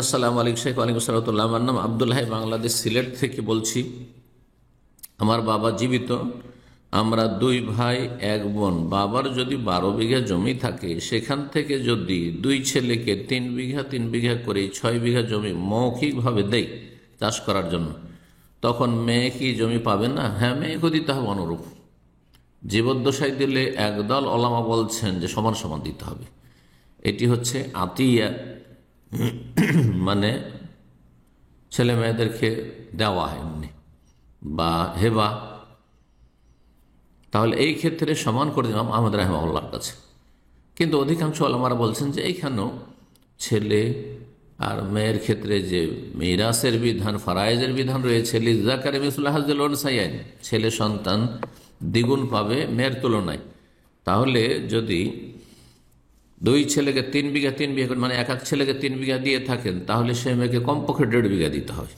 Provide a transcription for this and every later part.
আসসালামু আলাইকুম শেখ। ওয়ালাইকুম সালাম। আমার নাম আব্দুল হাই, বাংলাদেশ সিলেট থেকে বলছি। আমার বাবা জীবিত, আমরা দুই ভাই এক বোন। বাবার যদি 12 বিঘা জমি থাকে, সেখান থেকে যদি দুই ছেলেকে 3 বিঘা 3 বিঘা করে 6 বিঘা জমি মৌখিকভাবে দেয় চাষ করার জন্য, তখন মেয়ে কি জমি পাবে না? হ্যাঁ, মেয়েকে দিতে হবে অনুরূপ। জীবদ্দশায় দিলে একদল ওলামা বলছেন যে সমান সমান দিতে হবে। এটি হচ্ছে আতিয়া, মানে ছেলে মেয়েদেরকে দেওয়া হয় এমনি, বা হেবা। তাহলে এই ক্ষেত্রে সমান করে দিলাম আহমদ রাহিমাহুল্লাহর কাছে। কিন্তু অধিকাংশ ওলামারা বলছেন যে এইখানেও ছেলে আর মেয়ের ক্ষেত্রে যে মিরাসের বিধান, ফারায়েজের বিধান রয়েছে, লিযাকারি মিসলু হাজ্জিল উনসায়াইন, ছেলে সন্তান দ্বিগুণ পাবে মেয়ের তুলনায়। তাহলে যদি দুই ছেলেকে 3 বিঘা 3 বিঘা, মানে এক এক ছেলেকে 3 বিঘা দিয়ে থাকেন, তাহলে সে মেয়েকে কমপক্ষে 1.5 বিঘা দিতে হবে।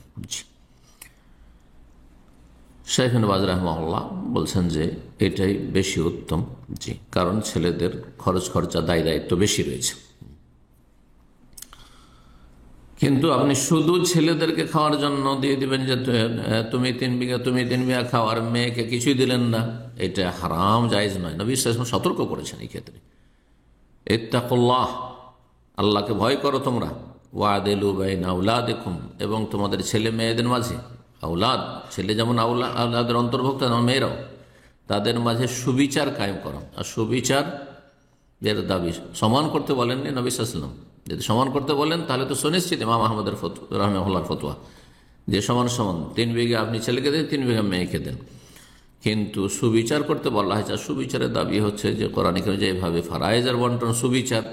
শাইখ ইবনে বাজ রাহিমাহুল্লাহ বলছেন যে এটাই বেশি উত্তম। জি, কারণ ছেলেদের খরচ খরচা দায় দায়িত্ব বেশি রয়েছে। কিন্তু আপনি শুধু ছেলেদেরকে খাওয়ার জন্য দিয়ে দিবেন যে তুমি 3 বিঘা তুমি 3 বিঘা খাও, আর মেয়েকে কিছুই দিলেন না, এটা হারাম, জায়েজ নয়। নবী সাল্লাল্লাহু আলাইহি ওয়াসাল্লাম সতর্ক করেছেন এই ক্ষেত্রে। ইত্তাকুল্লাহ, আল্লাহকে ভয় করো তোমরা। ওয়াদিলু বাইনা আওলাদিকুম, এবং তোমাদের ছেলে মেয়েদের মাঝে, আওলাদ ছেলে যেমন আওলাদের অন্তর্ভুক্ত, যেমন মেয়েরাও, তাদের মাঝে সুবিচার কায়েম করো। আর সুবিচার এর দাবি সমান করতে বলেননি নবী সাল্লাল্লাহু আলাইহি ওয়াসাল্লাম। যদি সমান করতে বলেন তাহলে তো সুনিশ্চিত ইমাম আহমদের রাহিমাহুল্লাহর ফতোয়া যে সমান সমান 3 বিঘা আপনি ছেলেকে দেন, 3 বিঘা মেয়েকে দেন। কিন্তু সুবিচার করতে বলা হয়েছে। সুবিচারের দাবি হচ্ছে যে কোরআনে কারিমে যেভাবে ফারায়েজের বন্টন সুবিচার,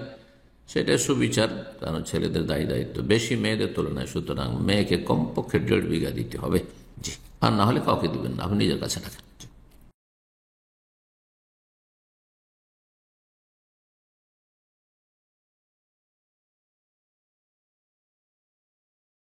সেটা সুবিচার, কারণ ছেলেদের দায়ী দায়িত্ব বেশি মেয়েদের তুলনায়, সুতরাং মেয়েকে কমপক্ষে 1.5 বিঘা দিতে হবে। জি, আর না হলে কাউকে দিবেন না, আপনি নিজের কাছে রাখেন।